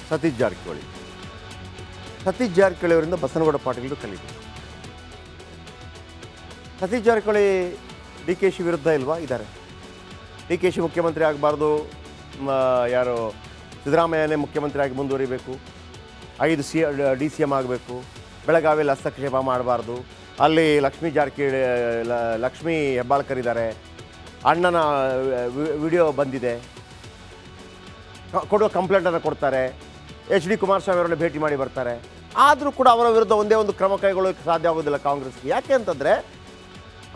ಸತೀಶ್ ಜಾರಕಿಹೊಳಿ ಅವರಿಂದ ಬಸನಗೌಡ ಪಾಟೀಲರು ಕಲಿಬೇಕು. Satish Jarkiholi D K she ವಿರುದ್ಧ ಇಲ್ವಾ? ಇದ್ದಾರೆ. ಡಿ ಕೆ ಶಿ ಮುಖ್ಯಮಂತ್ರಿ ಆಗಬಾರ್ದು, ಯಾರು ಸಿದ್ದರಾಮಯ್ಯನೇ ಮುಖ್ಯಮಂತ್ರಿ ಆಗಿ ಮುಂದುವರಿಬೇಕು, 5 DCM ಆಗಬೇಕು, ಬೆಳಗಾವಿಯಲ್ಲಿ ಹಸ್ತಕ್ಷೇಪ ಮಾಡಬಾರ್ದು, ಅಲ್ಲಿ ಲಕ್ಷ್ಮೀ ಹೆಬ್ಬಾಳ್ಕರ್ ಇದ್ದಾರೆ, ಅಣ್ಣನ ವಿಡಿಯೋ ಬಂದಿದೆ, ಕೊಡುವ ಕಂಪ್ಲೇಂಟನ್ನು ಕೊಡ್ತಾರೆ, HD ಕುಮಾರಸ್ವಾಮಿ ಅವರನ್ನು ಭೇಟಿ ಮಾಡಿ ಬರ್ತಾರೆ. ಆದರೂ ಕೂಡ ಅವರ ವಿರುದ್ಧ ಒಂದೇ ಒಂದು ಕ್ರಮ ಕೈಗೊಳ್ಳೋಕ್ಕೆ ಸಾಧ್ಯ ಆಗೋದಿಲ್ಲ ಕಾಂಗ್ರೆಸ್ಗೆ. ಯಾಕೆ ಅಂತಂದರೆ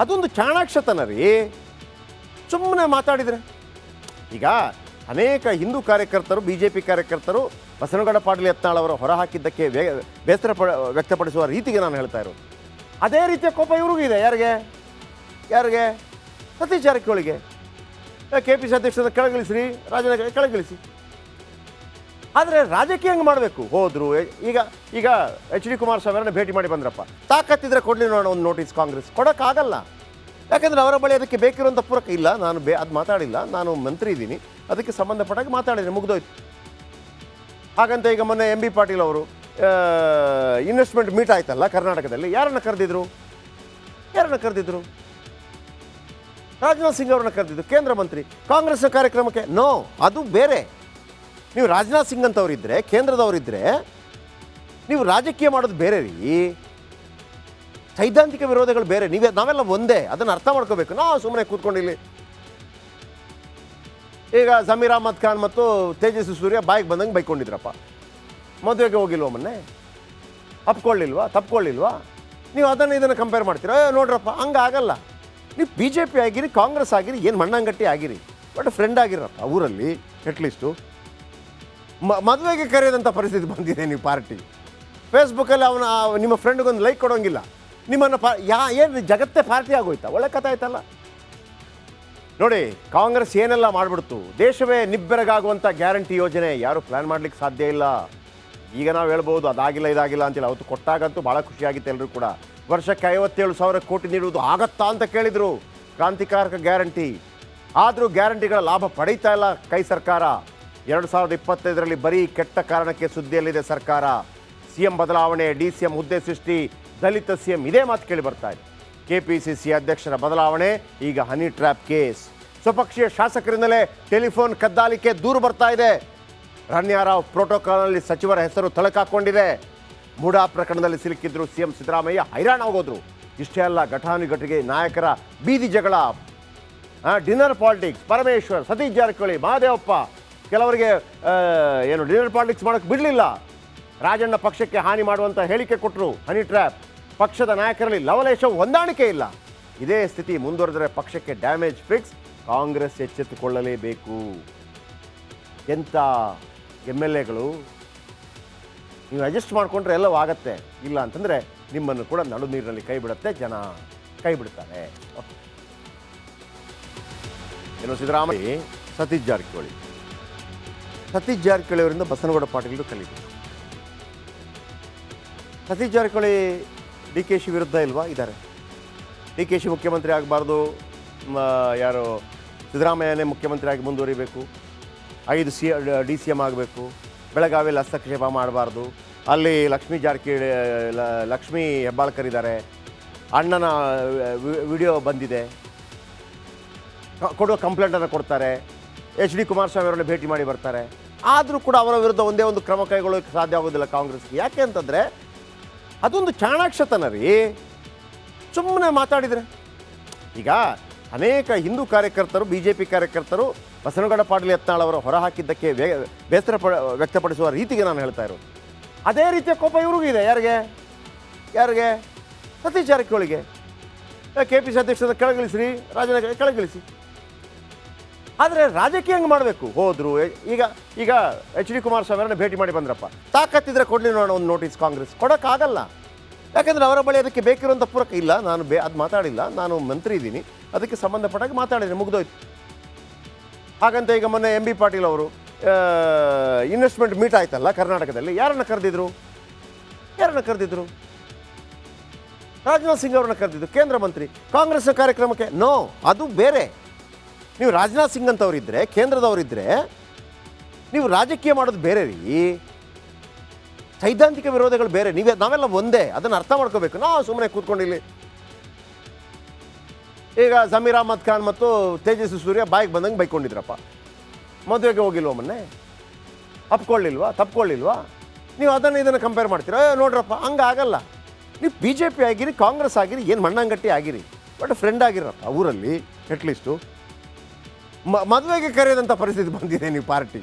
ಅದೊಂದು ಚಾಣಾಕ್ಷತನ ರೀ. ಸುಮ್ಮನೆ ಮಾತಾಡಿದರೆ ಈಗ ಅನೇಕ ಹಿಂದೂ ಕಾರ್ಯಕರ್ತರು, BJP ಕಾರ್ಯಕರ್ತರು ಬಸನಗೌಡ ಪಾಟೀಲ್ ಯತ್ನಾಳ್ ಅವರು ಹೊರಹಾಕಿದ್ದಕ್ಕೆ ಬೇಸರ ವ್ಯಕ್ತಪಡಿಸುವ ರೀತಿಗೆ ನಾನು ಹೇಳ್ತಾ ಇರೋದು. ಅದೇ ರೀತಿಯ ಕೋಪ ಇವ್ರಿಗೂ ಇದೆ. ಯಾರಿಗೆ? ಸತೀಶ್ ಜಾರಕಿಹೊಳಿಗೆ. KPC ಅಧ್ಯಕ್ಷರ ಕೆಳಗಿಳಿಸ್ರಿ, ರಾಜನ ಕೆಳಗಿಳಿಸಿ. ಆದರೆ ರಾಜಕೀಯ ಹೆಂಗೆ ಮಾಡಬೇಕು? ಹೋದರು ಈಗ HD ಕುಮಾರಸ್ವಾಮಿ ಅವರನ್ನ ಭೇಟಿ ಮಾಡಿ ಬಂದ್ರಪ್ಪ, ತಾಕತ್ತಿದ್ರೆ ಕೊಡಲಿ ನೋಡೋಣ ಒಂದು ನೋಟಿಸ್. ಕಾಂಗ್ರೆಸ್ ಕೊಡೋಕ್ಕಾಗಲ್ಲ. ಯಾಕೆಂದರೆ ಅವರ ಬಳಿ ಅದಕ್ಕೆ ಬೇಕಿರುವಂಥ ಪೂರಕ ಇಲ್ಲ. ನಾನು ಅದು ಮಾತಾಡಿಲ್ಲ, ನಾನು ಮಂತ್ರಿ ಇದ್ದೀನಿ, ಅದಕ್ಕೆ ಸಂಬಂಧಪಟ್ಟಾಗ ಮಾತಾಡಿದ್ದೀನಿ, ಮುಗಿದೋಯ್ತು. ಹಾಗಂತ ಈಗ ಮೊನ್ನೆ MB ಪಾಟೀಲ್ ಅವರು ಇನ್ವೆಸ್ಟ್ಮೆಂಟ್ ಮೀಟ್ ಆಯ್ತಲ್ಲ ಕರ್ನಾಟಕದಲ್ಲಿ, ಯಾರನ್ನು ಕರೆದಿದ್ರು? ರಾಜನಾಥ್ ಸಿಂಗ್ ಅವ್ರನ್ನ ಕರೆದಿದ್ದು, ಕೇಂದ್ರ ಮಂತ್ರಿ. ಕಾಂಗ್ರೆಸ್ನ ಕಾರ್ಯಕ್ರಮಕ್ಕೆ ನೋ, ಅದು ಬೇರೆ. ನೀವು ರಾಜನಾಥ್ ಸಿಂಗ್ ಅಂತವರಿದ್ದರೆ, ಕೇಂದ್ರದವರಿದ್ದರೆ ನೀವು ರಾಜಕೀಯ ಮಾಡೋದು ಬೇರೆ ರೀ. ಸೈದ್ಧಾಂತಿಕ ವಿರೋಧಗಳು ಬೇರೆ. ನಾವೆಲ್ಲ ಒಂದೇ, ಅದನ್ನು ಅರ್ಥ ಮಾಡ್ಕೋಬೇಕು. ನಾವು ಸುಮ್ಮನೆ ಕೂತ್ಕೊಂಡಿಲ್ಲಿ ಈಗ ಜಮೀರ್ ಅಹ್ಮದ್ ಖಾನ್ ಮತ್ತು ತೇಜಸ್ವಿ ಸೂರ್ಯ ಬಾಯಿಗೆ ಬಂದಂಗೆ ಬೈಕೊಂಡಿದ್ರಪ್ಪ. ಮದುವೆಗೆ ಹೋಗಿಲ್ವ ಮೊನ್ನೆ? ತಪ್ಕೊಳ್ಳಿಲ್ವಾ? ನೀವು ಇದನ್ನು ಕಂಪೇರ್ ಮಾಡ್ತೀರಾ? ನೋಡ್ರಪ್ಪ, ಹಂಗಾಗಲ್ಲ. ನೀವು BJP ಆಗಿರಿ, ಕಾಂಗ್ರೆಸ್ ಆಗಿರಿ, ಏನು ಮಣ್ಣಂಗಟ್ಟಿ ಆಗಿರಿ, ಬಟ್ ಫ್ರೆಂಡ್ ಆಗಿರಪ್ಪ ಊರಲ್ಲಿ. ಅಟ್ಲೀಸ್ಟು ಮದುವೆಗೆ ಕರೆಯೋದಂಥ ಪರಿಸ್ಥಿತಿ ಬಂದಿದೆ. ನೀವು ಪಾರ್ಟಿ ಫೇಸ್ಬುಕ್ಕಲ್ಲಿ ನಿಮ್ಮ ಫ್ರೆಂಡ್ಗೊಂದು ಲೈಕ್ ಕೊಡೋಂಗಿಲ್ಲ. ನಿಮ್ಮನ್ನು ಏನು ಜಗತ್ತೇ ಪಾರ್ಟಿ ಆಗೋಯ್ತಾ? ಒಳ್ಳೆ ಕಥೆ ಆಯ್ತಲ್ಲ. ನೋಡಿ, ಕಾಂಗ್ರೆಸ್ ಏನೆಲ್ಲ ಮಾಡಿಬಿಡ್ತು. ದೇಶವೇ ನಿಬ್ಬೆರಗಾಗುವಂಥ ಗ್ಯಾರಂಟಿ ಯೋಜನೆ ಯಾರು ಪ್ಲ್ಯಾನ್ ಮಾಡಲಿಕ್ಕೆ ಸಾಧ್ಯ ಇಲ್ಲ. ಈಗ ನಾವು ಹೇಳ್ಬೋದು ಇದಾಗಿಲ್ಲ ಅಂತಿಲ್ಲ. ಅವತ್ತು ಕೊಟ್ಟಾಗಂತೂ ಭಾಳ ಖುಷಿಯಾಗಿತ್ತು ಎಲ್ಲರೂ ಕೂಡ. ವರ್ಷಕ್ಕೆ 57,000 ಕೋಟಿ ನೀಡುವುದು ಆಗತ್ತಾ ಅಂತ ಕೇಳಿದರು. ಕ್ರಾಂತಿಕಾರಕ ಗ್ಯಾರಂಟಿ. ಆದರೂ ಗ್ಯಾರಂಟಿಗಳ ಲಾಭ ಪಡೀತಾ ಇಲ್ಲ ಕೈ ಸರ್ಕಾರ. 2025ರಲ್ಲಿ ಬರೀ ಕೆಟ್ಟ ಕಾರಣಕ್ಕೆ ಸುದ್ದಿಯಲ್ಲಿದೆ ಸರ್ಕಾರ. CM ಬದಲಾವಣೆ, DCM ಹುದ್ದೆ ಸೃಷ್ಟಿ, ದಲಿತ CM, ಇದೇ ಮಾತು ಕೇಳಿ ಬರ್ತಾ ಇದೆ. KPCC ಅಧ್ಯಕ್ಷರ ಬದಲಾವಣೆ, ಈಗ ಹನಿ ಟ್ರ್ಯಾಪ್ ಕೇಸ್. ಸ್ವಪಕ್ಷೀಯ ಶಾಸಕರಿಂದಲೇ ಟೆಲಿಫೋನ್ ಕದ್ದಾಲಿಕೆ ದೂರು ಬರ್ತಾ ಇದೆ. ರಣ್ಯಾರಾವ್ ಪ್ರೋಟೋಕಾಲ್ನಲ್ಲಿ ಸಚಿವರ ಹೆಸರು ತಳಕಾಕೊಂಡಿದೆ. ಮೂಡಾ ಪ್ರಕರಣದಲ್ಲಿ ಸಿಲುಕಿದ್ರು CM ಸಿದ್ದರಾಮಯ್ಯ, ಹೈರಾಣ ಹೋಗೋದ್ರು. ಇಷ್ಟೇ ಅಲ್ಲ, ಘಟಾನುಘಟಿಗೆ ನಾಯಕರ ಬೀದಿ ಜಗಳ, ಡಿನ್ನರ್ ಪಾಲಿಟಿಕ್ಸ್. ಪರಮೇಶ್ವರ್, ಸತೀಶ್ ಜಾರಕಿಹೊಳಿ, ಮಹದೇವಪ್ಪ ಕೆಲವರಿಗೆ ಡಿನ್ನರ್ ಪಾಲಿಟಿಕ್ಸ್ ಮಾಡೋಕ್ಕೆ ಬಿಡಲಿಲ್ಲ. ರಾಜಣ್ಣ ಪಕ್ಷಕ್ಕೆ ಹಾನಿ ಮಾಡುವಂಥ ಹೇಳಿಕೆ ಕೊಟ್ಟರು. Honey trap. ಪಕ್ಷದ ನಾಯಕರಲ್ಲಿ ಲವಲೇಶ ಹೊಂದಾಣಿಕೆ ಇಲ್ಲ. ಇದೇ ಸ್ಥಿತಿ ಮುಂದುವರೆದರೆ ಪಕ್ಷಕ್ಕೆ ಡ್ಯಾಮೇಜ್ ಫಿಕ್ಸ್. ಕಾಂಗ್ರೆಸ್ ಎಚ್ಚೆತ್ತುಕೊಳ್ಳಲೇಬೇಕು. ಎಂಥ MLAಗಳು, ನೀವು ಅಡ್ಜಸ್ಟ್ ಮಾಡಿಕೊಂಡ್ರೆ ಎಲ್ಲವೂ ಆಗತ್ತೆ. ಇಲ್ಲ ಅಂತಂದರೆ ನಿಮ್ಮನ್ನು ಕೂಡ ನಡು ನೀರಿನಲ್ಲಿ ಕೈ ಬಿಡುತ್ತೆ, ಜನ ಕೈ ಬಿಡ್ತಾರೆ. ಸಿದ್ದರಾಮಯ್ಯ ಸತೀಶ್ ಜಾರಕಿಹೊಳಿ ಅವರಿಂದ ಬಸನಗೌಡ ಪಾಟೀಲರು ಕಲಿಬೇಕು. Satish Jarkiholi D K she ವಿರುದ್ಧ ಇಲ್ವಾ? ಇದ್ದಾರೆ. ಡಿ ಕೆ ಶಿ ಮುಖ್ಯಮಂತ್ರಿ ಆಗಬಾರ್ದು, ಯಾರು ಸಿದ್ದರಾಮಯ್ಯನೇ ಮುಖ್ಯಮಂತ್ರಿ ಆಗಿ ಮುಂದುವರಿಬೇಕು, 5 DCM ಆಗಬೇಕು, ಬೆಳಗಾವಿಯಲ್ಲಿ ಹಸ್ತಕ್ಷೇಪ ಮಾಡಬಾರ್ದು, ಅಲ್ಲಿ ಲಕ್ಷ್ಮೀ ಹೆಬ್ಬಾಳ್ಕರ್ ಇದ್ದಾರೆ, ಅಣ್ಣನ ವಿಡಿಯೋ ಬಂದಿದೆ, ಕೊಡುವ ಕಂಪ್ಲೇಂಟನ್ನು ಕೊಡ್ತಾರೆ, HD ಕುಮಾರಸ್ವಾಮಿ ಅವರನ್ನು ಭೇಟಿ ಮಾಡಿ ಬರ್ತಾರೆ. ಆದರೂ ಕೂಡ ಅವರ ವಿರುದ್ಧ ಒಂದೇ ಒಂದು ಕ್ರಮ ಕೈಗೊಳ್ಳೋಕ್ಕೆ ಸಾಧ್ಯ ಆಗೋದಿಲ್ಲ ಕಾಂಗ್ರೆಸ್ಗೆ. ಯಾಕೆ ಅಂತಂದರೆ ಅದೊಂದು ಚಾಣಾಕ್ಷತನ ರೀ. ಸುಮ್ಮನೆ ಮಾತಾಡಿದರೆ ಈಗ ಅನೇಕ ಹಿಂದೂ ಕಾರ್ಯಕರ್ತರು, BJP ಕಾರ್ಯಕರ್ತರು ಬಸನಗೌಡ ಪಾಟೀಲ್ ಯತ್ನಾಳ್ ಅವರು ಹೊರಹಾಕಿದ್ದಕ್ಕೆ ಬೇಸರ ವ್ಯಕ್ತಪಡಿಸುವ ರೀತಿಗೆ ನಾನು ಹೇಳ್ತಾ ಇರೋದು. ಅದೇ ರೀತಿಯ ಕೋಪ ಇವ್ರಿಗೂ ಇದೆ. ಯಾರಿಗೆ? ಸತೀಶ್ ಜಾರಕಿಹೊಳಿಗೆ. KPC ಅಧ್ಯಕ್ಷರ ಕೆಳಗಿಳಿಸ್ರಿ, ರಾಜನ ಕೆಳಗಿಳಿಸಿ. ಆದರೆ ರಾಜಕೀಯ ಹೆಂಗೆ ಮಾಡಬೇಕು? ಹೋದರು ಈಗ HD ಕುಮಾರಸ್ವಾಮಿ ಅವರನ್ನ ಭೇಟಿ ಮಾಡಿ ಬಂದ್ರಪ್ಪ, ತಾಕತ್ತಿದ್ರೆ ಕೊಡಲಿ ನೋಡೋಣ ಒಂದು ನೋಟಿಸ್. ಕಾಂಗ್ರೆಸ್ ಕೊಡೋಕ್ಕಾಗಲ್ಲ. ಯಾಕೆಂದರೆ ಅವರ ಬಳಿ ಅದಕ್ಕೆ ಬೇಕಿರುವಂಥ ಪೂರಕ ಇಲ್ಲ. ನಾನು ಅದು ಮಾತಾಡಿಲ್ಲ, ನಾನು ಮಂತ್ರಿ ಇದ್ದೀನಿ, ಅದಕ್ಕೆ ಸಂಬಂಧಪಟ್ಟಾಗ ಮಾತಾಡಿದ್ದೀನಿ, ಮುಗಿದೋಯ್ತು. ಹಾಗಂತ ಈಗ ಮೊನ್ನೆ MB ಪಾಟೀಲ್ ಅವರು ಇನ್ವೆಸ್ಟ್ಮೆಂಟ್ ಮೀಟ್ ಆಯ್ತಲ್ಲ ಕರ್ನಾಟಕದಲ್ಲಿ, ಯಾರನ್ನು ಕರೆದಿದ್ರು? ರಾಜನಾಥ್ ಸಿಂಗ್ ಅವ್ರನ್ನ ಕರೆದಿದ್ದು, ಕೇಂದ್ರ ಮಂತ್ರಿ. ಕಾಂಗ್ರೆಸ್ನ ಕಾರ್ಯಕ್ರಮಕ್ಕೆ ನೋ, ಅದು ಬೇರೆ. ನೀವು ರಾಜನಾಥ್ ಸಿಂಗ್ ಅಂತವರಿದ್ದರೆ, ಕೇಂದ್ರದವರಿದ್ದರೆ ನೀವು ರಾಜಕೀಯ ಮಾಡೋದು ಬೇರೆ ರೀ, ಸೈದ್ಧಾಂತಿಕ ವಿರೋಧಗಳು ಬೇರೆ. ನಾವೆಲ್ಲ ಒಂದೇ, ಅದನ್ನು ಅರ್ಥ ಮಾಡ್ಕೋಬೇಕು. ನಾವು ಸುಮ್ಮನೆ ಕೂತ್ಕೊಂಡಿಲ್ಲಿ ಈಗ ಜಮೀರ್ ಅಹ್ಮದ್ ಖಾನ್ ಮತ್ತು ತೇಜಸ್ವಿ ಸೂರ್ಯ ಬಾಯಿಗೆ ಬಂದಂಗೆ ಬೈಕೊಂಡಿದ್ರಪ್ಪ. ಮದುವೆಗೆ ಹೋಗಿಲ್ವ ಮೊನ್ನೆ, ತಪ್ಕೊಳ್ಳಿಲ್ವಾ? ನೀವು ಇದನ್ನು ಕಂಪೇರ್ ಮಾಡ್ತೀರಾ? ನೋಡ್ರಪ್ಪ, ಹಂಗಾಗಲ್ಲ. ನೀವು ಬಿ ಜೆ ಪಿ ಆಗಿರಿ, ಕಾಂಗ್ರೆಸ್ ಆಗಿರಿ, ಏನು ಮಣ್ಣಂಗಟ್ಟಿ ಆಗಿರಿ, ಬಟ್ ಫ್ರೆಂಡ್ ಆಗಿರಪ್ಪ ಊರಲ್ಲಿ. ಅಟ್ಲೀಸ್ಟು ಮದುವೆಗೆ ಕರೆಯೋದಂಥ ಪರಿಸ್ಥಿತಿ ಬಂದಿದೆ. ನೀವು ಪಾರ್ಟಿ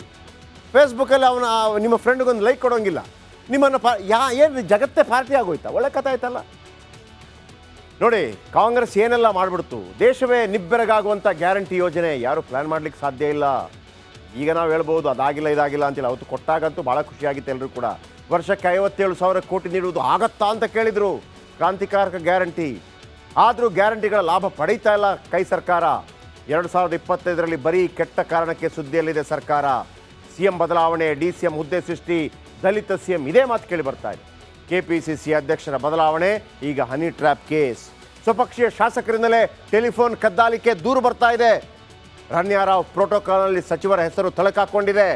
ಫೇಸ್ಬುಕ್ಕಲ್ಲಿ ನಿಮ್ಮ ಫ್ರೆಂಡ್ಗೊಂದು ಲೈಕ್ ಕೊಡೋಂಗಿಲ್ಲ. ನಿಮ್ಮನ್ನು ಏನು ಜಗತ್ತೇ ಪಾರ್ಟಿ ಆಗೋಯ್ತಾ? ಒಳ್ಳೆ ಕಥೆ ಆಯ್ತಲ್ಲ. ನೋಡಿ, ಕಾಂಗ್ರೆಸ್ ಏನೆಲ್ಲ ಮಾಡಿಬಿಡ್ತು. ದೇಶವೇ ನಿಬ್ಬೆರಗಾಗುವಂಥ ಗ್ಯಾರಂಟಿ ಯೋಜನೆ ಯಾರು ಪ್ಲ್ಯಾನ್ ಮಾಡಲಿಕ್ಕೆ ಸಾಧ್ಯ ಇಲ್ಲ. ಈಗ ನಾವು ಹೇಳ್ಬೋದು ಅದಾಗಿಲ್ಲ ಇದಾಗಿಲ್ಲ ಅಂತಿಲ್ಲ. ಅವತ್ತು ಕೊಟ್ಟಾಗಂತೂ ಭಾಳ ಖುಷಿಯಾಗಿತ್ತು ಎಲ್ಲರೂ ಕೂಡ. ವರ್ಷಕ್ಕೆ 57,000 ಕೋಟಿ ನೀಡುವುದು ಆಗತ್ತಾ ಅಂತ ಕೇಳಿದರು. ಕ್ರಾಂತಿಕಾರಕ ಗ್ಯಾರಂಟಿ. ಆದರೂ ಗ್ಯಾರಂಟಿಗಳ ಲಾಭ ಪಡೀತಾ ಇಲ್ಲ ಕೈ ಸರ್ಕಾರ. 2025ರಲ್ಲಿ ಬರೀ ಕೆಟ್ಟ ಕಾರಣಕ್ಕೆ ಸುದ್ದಿಯಲ್ಲಿದೆ ಸರ್ಕಾರ. CM ಬದಲಾವಣೆ, DCM ಹುದ್ದೆ ಸೃಷ್ಟಿ, ದಲಿತ CM ಇದೇ ಮಾತು ಕೇಳಿ ಬರ್ತಾ ಇದೆ. KPCC ಅಧ್ಯಕ್ಷರ ಬದಲಾವಣೆ, ಈಗ ಹನಿ ಟ್ರ್ಯಾಪ್ ಕೇಸ್. ಸ್ವಪಕ್ಷೀಯ ಶಾಸಕರಿಂದಲೇ ಟೆಲಿಫೋನ್ ಕದ್ದಾಲಿಕೆ ದೂರು ಬರ್ತಾ ಇದೆ. ರಣ್ಯಾರಾವ್ ಪ್ರೋಟೋಕಾಲ್ನಲ್ಲಿ ಸಚಿವರ ಹೆಸರು ತಳಕಾಕೊಂಡಿದೆ.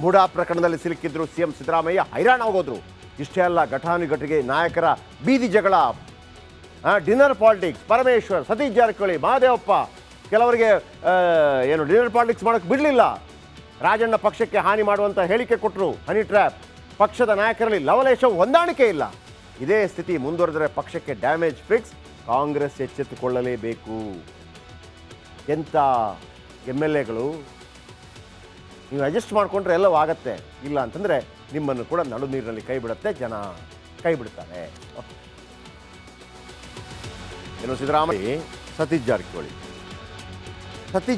ಮುಡಾ ಪ್ರಕರಣದಲ್ಲಿ ಸಿಲುಕಿದ್ರು CM ಸಿದ್ದರಾಮಯ್ಯ, ಹೈರಾಣ ಹೋಗೋದ್ರು. ಇಷ್ಟೇ ಅಲ್ಲ, ಘಟಾನುಘಟಿಗೆ ನಾಯಕರ ಬೀದಿ ಜಗಳ, ಡಿನ್ನರ್ ಪಾಲಿಟಿಕ್ಸ್. ಪರಮೇಶ್ವರ್, ಸತೀಶ್ ಜಾರಕಿಹೊಳಿ, ಮಹದೇವಪ್ಪ ಕೆಲವರಿಗೆ ಡಿನ್ನರ್ ಪಾಲಿಟಿಕ್ಸ್ ಮಾಡೋಕ್ಕೆ ಬಿಡಲಿಲ್ಲ. ರಾಜಣ್ಣ ಪಕ್ಷಕ್ಕೆ ಹಾನಿ ಮಾಡುವಂಥ ಹೇಳಿಕೆ ಕೊಟ್ಟರು. Honey trap. ಪಕ್ಷದ ನಾಯಕರಲ್ಲಿ ಲವಲೇಶ ಹೊಂದಾಣಿಕೆ ಇಲ್ಲ. ಇದೇ ಸ್ಥಿತಿ ಮುಂದುವರೆದರೆ ಪಕ್ಷಕ್ಕೆ ಡ್ಯಾಮೇಜ್ ಫಿಕ್ಸ್. ಕಾಂಗ್ರೆಸ್ ಎಚ್ಚೆತ್ತುಕೊಳ್ಳಲೇಬೇಕು. ಎಂಥ MLAಗಳು, ನೀವು ಅಡ್ಜಸ್ಟ್ ಮಾಡಿಕೊಂಡ್ರೆ ಎಲ್ಲವೂ ಆಗತ್ತೆ. ಇಲ್ಲ ಅಂತಂದರೆ ನಿಮ್ಮನ್ನು ಕೂಡ ನಡು ನೀರಿನಲ್ಲಿ ಕೈ ಬಿಡುತ್ತೆ, ಜನ ಕೈ ಬಿಡ್ತಾರೆ. ಏನು ಸಿದ್ದರಾಮಯ್ಯ, ಸತೀಶ್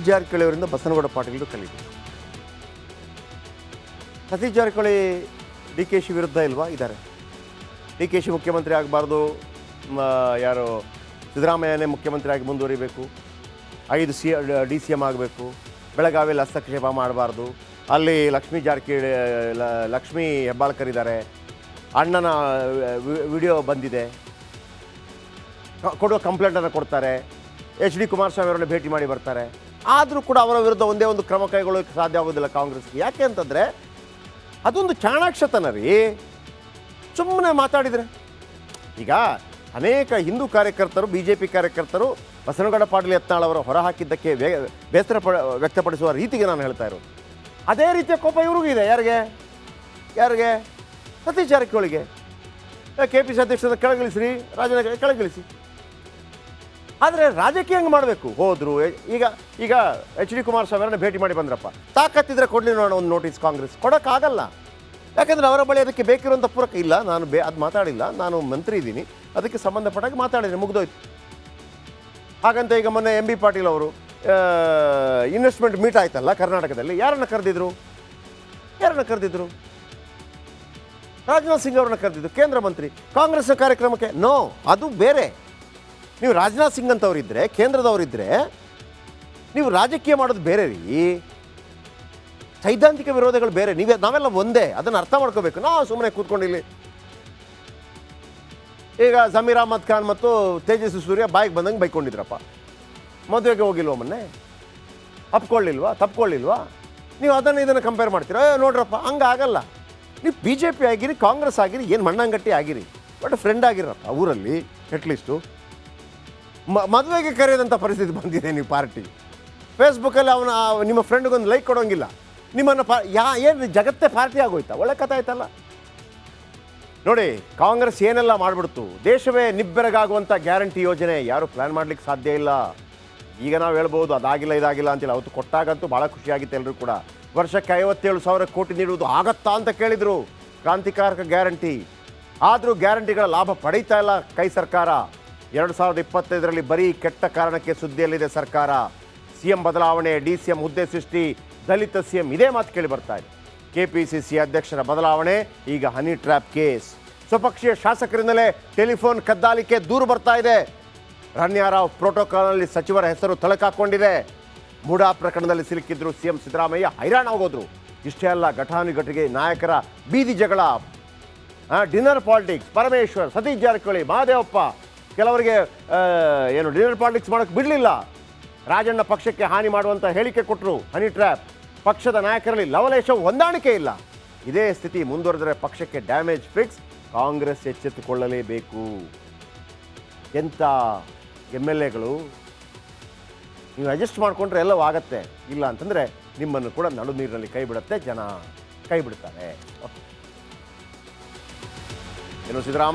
ಜಾರಕಿಹೊಳಿ ಅವರಿಂದ ಬಸನಗೌಡ ಪಾಟೀಲ್ ಕಲಿಬೇಕು. ಸತೀಶ್ ಜಾರಕಿಹೊಳಿ DKಶಿ ವಿರುದ್ಧ ಇಲ್ವಾ? ಇದ್ದಾರೆ. DKಶಿ ಮುಖ್ಯಮಂತ್ರಿ ಆಗಬಾರ್ದು, ಯಾರು ಸಿದ್ದರಾಮಯ್ಯನೇ ಮುಖ್ಯಮಂತ್ರಿ ಆಗಿ ಮುಂದುವರಿಬೇಕು, 5 DCM ಆಗಬೇಕು, ಬೆಳಗಾವಿಯಲ್ಲಿ ಹಸ್ತಕ್ಷೇಪ ಮಾಡಬಾರ್ದು, ಅಲ್ಲಿ ಲಕ್ಷ್ಮೀ ಹೆಬ್ಬಾಳ್ಕರ್ ಇದ್ದಾರೆ, ಅಣ್ಣನ ವಿಡಿಯೋ ಬಂದಿದೆ, ಕೊಡುವ ಕಂಪ್ಲೇಂಟನ್ನು ಕೊಡ್ತಾರೆ, HD ಕುಮಾರಸ್ವಾಮಿ ಅವರನ್ನು ಭೇಟಿ ಮಾಡಿ ಬರ್ತಾರೆ. ಆದರೂ ಕೂಡ ಅವರ ವಿರುದ್ಧ ಒಂದೇ ಒಂದು ಕ್ರಮ ಕೈಗೊಳ್ಳೋಕ್ಕೆ ಸಾಧ್ಯ ಆಗೋದಿಲ್ಲ ಕಾಂಗ್ರೆಸ್ಗೆ. ಯಾಕೆ ಅಂತಂದರೆ ಅದೊಂದು ಚಾಣಾಕ್ಷತನ ರೀ. ಸುಮ್ಮನೆ ಮಾತಾಡಿದರೆ ಈಗ ಅನೇಕ ಹಿಂದೂ ಕಾರ್ಯಕರ್ತರು, BJP ಕಾರ್ಯಕರ್ತರು ಬಸನಗೌಡ ಪಾಟೀಲ್ ಯತ್ನಾಳ್ ಅವರ ಹೊರ ಹಾಕಿದ್ದಕ್ಕೆ ಬೇಸರ ವ್ಯಕ್ತಪಡಿಸುವ ರೀತಿಗೆ ನಾನು ಹೇಳ್ತಾ ಇರೋದು. ಅದೇ ರೀತಿಯ ಕೋಪ ಇವ್ರಿಗೂ ಇದೆ. ಯಾರಿಗೆ? ಸತೀಶ್ ಜಾರಕಿಹೊಳಿಗೆ. KPCC ಅಧ್ಯಕ್ಷರ ಕೆಳಗಿಳಿಸ್ರಿ, ರಾಜನ ಕೆಳಗಿಳಿಸಿ. ಆದರೆ ರಾಜಕೀಯ ಹಂಗೆ ಮಾಡಬೇಕು. ಹೋದರು. ಈಗ HD ಕುಮಾರಸ್ವಾಮಿ ಅವರನ್ನ ಭೇಟಿ ಮಾಡಿ ಬಂದ್ರಪ್ಪ. ತಾಕತ್ತಿದ್ರೆ ಕೊಡಲಿ ನೋಡೋಣ ಒಂದು ನೋಟಿಸ್. ಕಾಂಗ್ರೆಸ್ ಕೊಡೋಕ್ಕಾಗಲ್ಲ. ಯಾಕಂದರೆ ಅವರ ಬಳಿ ಅದಕ್ಕೆ ಬೇಕಿರುವಂಥ ಪೂರಕ ಇಲ್ಲ. ನಾನು ಅದು ಮಾತಾಡಿಲ್ಲ, ನಾನು ಮಂತ್ರಿ ಇದ್ದೀನಿ, ಅದಕ್ಕೆ ಸಂಬಂಧಪಟ್ಟಾಗ ಮಾತಾಡಿದರೆ ಮುಗಿದೋಯ್ತು. ಹಾಗಂತ ಈಗ ಮೊನ್ನೆ MB ಪಾಟೀಲ್ ಅವರು ಇನ್ವೆಸ್ಟ್ಮೆಂಟ್ ಮೀಟ್ ಆಯ್ತಲ್ಲ ಕರ್ನಾಟಕದಲ್ಲಿ, ಯಾರನ್ನು ಕರೆದಿದ್ರು? ರಾಜನಾಥ್ ಸಿಂಗ್ ಅವ್ರನ್ನ ಕರೆದಿದ್ದು, ಕೇಂದ್ರ ಮಂತ್ರಿ. ಕಾಂಗ್ರೆಸ್ನ ಕಾರ್ಯಕ್ರಮಕ್ಕೆ ನೋ, ಅದು ಬೇರೆ. ನೀವು ರಾಜನಾಥ್ ಸಿಂಗ್ ಅಂತವರಿದ್ದರೆ, ಕೇಂದ್ರದವರಿದ್ದರೆ, ನೀವು ರಾಜಕೀಯ ಮಾಡೋದು ಬೇರೆ ರೀ, ಸೈದ್ಧಾಂತಿಕ ವಿರೋಧಗಳು ಬೇರೆ. ನಾವೆಲ್ಲ ಒಂದೇ, ಅದನ್ನು ಅರ್ಥ ಮಾಡ್ಕೋಬೇಕು. ನಾವು ಸುಮ್ಮನೆ ಕೂತ್ಕೊಂಡಿಲ್ಲಿ ಈಗ ಜಮೀರ್ ಅಹ್ಮದ್ ಖಾನ್ ಮತ್ತು ತೇಜಸ್ವಿ ಸೂರ್ಯ ಬಾಯಿಗೆ ಬಂದಂಗೆ ಬೈಕೊಂಡಿದ್ರಪ್ಪ. ಮದುವೆಗೆ ಹೋಗಿಲ್ವ ಮೊನ್ನೆ, ತಪ್ಕೊಳ್ಳಿಲ್ವಾ? ನೀವು ಇದನ್ನು ಕಂಪೇರ್ ಮಾಡ್ತೀರಾ? ನೋಡ್ರಪ್ಪ, ಹಂಗಾಗಲ್ಲ. ನೀವು BJP ಆಗಿರಿ, ಕಾಂಗ್ರೆಸ್ ಆಗಿರಿ, ಏನು ಮಣ್ಣಂಗಟ್ಟಿ ಆಗಿರಿ, ಬಟ್ ಫ್ರೆಂಡ್ ಆಗಿರಪ್ಪ ಊರಲ್ಲಿ. ಅಟ್ಲೀಸ್ಟು ಮದುವೆಗೆ ಕರೆಯೋದಂಥ ಪರಿಸ್ಥಿತಿ ಬಂದಿದೆ. ನೀವು ಪಾರ್ಟಿ ಫೇಸ್ಬುಕ್ಕಲ್ಲಿ ನಿಮ್ಮ ಫ್ರೆಂಡ್ಗೊಂದು ಲೈಕ್ ಕೊಡೋಂಗಿಲ್ಲ. ನಿಮ್ಮನ್ನು ಏನು ಜಗತ್ತೇ ಪಾರ್ಟಿ ಆಗೋಯ್ತಾ? ಒಳ್ಳೆ ಕಥೆ ಆಯ್ತಲ್ಲ. ನೋಡಿ, ಕಾಂಗ್ರೆಸ್ ಏನೆಲ್ಲ ಮಾಡಿಬಿಡ್ತು. ದೇಶವೇ ನಿಬ್ಬೆರಗಾಗುವಂಥ ಗ್ಯಾರಂಟಿ ಯೋಜನೆ ಯಾರು ಪ್ಲ್ಯಾನ್ ಮಾಡಲಿಕ್ಕೆ ಸಾಧ್ಯ ಇಲ್ಲ. ಈಗ ನಾವು ಹೇಳ್ಬೋದು ಅದಾಗಿಲ್ಲ ಇದಾಗಿಲ್ಲ ಅಂತಿಲ್ಲ. ಅವತ್ತು ಕೊಟ್ಟಾಗಂತೂ ಭಾಳ ಖುಷಿಯಾಗಿತ್ತು ಎಲ್ಲರೂ ಕೂಡ. ವರ್ಷಕ್ಕೆ 57,000 ಕೋಟಿ ನೀಡುವುದು ಆಗತ್ತಾ ಅಂತ ಕೇಳಿದರು. ಕ್ರಾಂತಿಕಾರಕ ಗ್ಯಾರಂಟಿ. ಆದರೂ ಗ್ಯಾರಂಟಿಗಳ ಲಾಭ ಪಡೀತಾ ಇಲ್ಲ ಕೈ ಸರ್ಕಾರ. 2025ರಲ್ಲಿ ಬರೀ ಕೆಟ್ಟ ಕಾರಣಕ್ಕೆ ಸುದ್ದಿಯಲ್ಲಿದೆ ಸರ್ಕಾರ. CM ಬದಲಾವಣೆ, DCM ಹುದ್ದೆ ಸೃಷ್ಟಿ, ದಲಿತ CM ಇದೇ ಮಾತು ಕೇಳಿ ಬರ್ತಾ ಇದೆ. KPCC ಅಧ್ಯಕ್ಷರ ಬದಲಾವಣೆ, ಈಗ ಹನಿ ಟ್ರ್ಯಾಪ್ ಕೇಸ್. ಸ್ವಪಕ್ಷೀಯ ಶಾಸಕರಿಂದಲೇ ಟೆಲಿಫೋನ್ ಕದ್ದಾಲಿಕೆ ದೂರು ಬರ್ತಾ ಇದೆ. ರಣ್ಯಾರಾವ್ ಪ್ರೋಟೋಕಾಲ್ನಲ್ಲಿ ಸಚಿವರ ಹೆಸರು ತಳಕಾಕೊಂಡಿದೆ. ಮುಡಾ ಪ್ರಕರಣದಲ್ಲಿ ಸಿಲುಕಿದ್ರು CM ಸಿದ್ದರಾಮಯ್ಯ, ಹೈರಾಣ ಹೋಗೋದ್ರು. ಇಷ್ಟೇ ಅಲ್ಲ, ಘಟಾನುಘಟಿಗೆ ನಾಯಕರ ಬೀದಿ ಜಗಳ, ಡಿನ್ನರ್ ಪಾಲಿಟಿಕ್ಸ್. ಪರಮೇಶ್ವರ್, ಸತೀಶ್ ಜಾರಕಿಹೊಳಿ, ಮಹದೇವಪ್ಪ ಕೆಲವರಿಗೆ ಡಿನ್ನರ್ ಪಾಲಿಟಿಕ್ಸ್ ಮಾಡೋಕ್ಕೆ ಬಿಡಲಿಲ್ಲ. ರಾಜಣ್ಣ ಪಕ್ಷಕ್ಕೆ ಹಾನಿ ಮಾಡುವಂಥ ಹೇಳಿಕೆ ಕೊಟ್ಟರು. Honey trap. ಪಕ್ಷದ ನಾಯಕರಲ್ಲಿ ಲವಲೇಶ ಹೊಂದಾಣಿಕೆ ಇಲ್ಲ. ಇದೇ ಸ್ಥಿತಿ ಮುಂದುವರೆದರೆ ಪಕ್ಷಕ್ಕೆ ಡ್ಯಾಮೇಜ್ ಫಿಕ್ಸ್. ಕಾಂಗ್ರೆಸ್ ಎಚ್ಚೆತ್ತುಕೊಳ್ಳಲೇಬೇಕು. ಎಂಥ MLAಗಳು, ನೀವು ಅಡ್ಜಸ್ಟ್ ಮಾಡಿಕೊಂಡ್ರೆ ಎಲ್ಲವೂ ಆಗತ್ತೆ, ಇಲ್ಲ ಅಂತಂದರೆ ನಿಮ್ಮನ್ನು ಕೂಡ ನಡು ನೀರಿನಲ್ಲಿ ಕೈ ಬಿಡುತ್ತೆ, ಜನ ಕೈ ಬಿಡ್ತಾರೆ. ಏನು ಸಿದ್ದರಾಮಯ್ಯ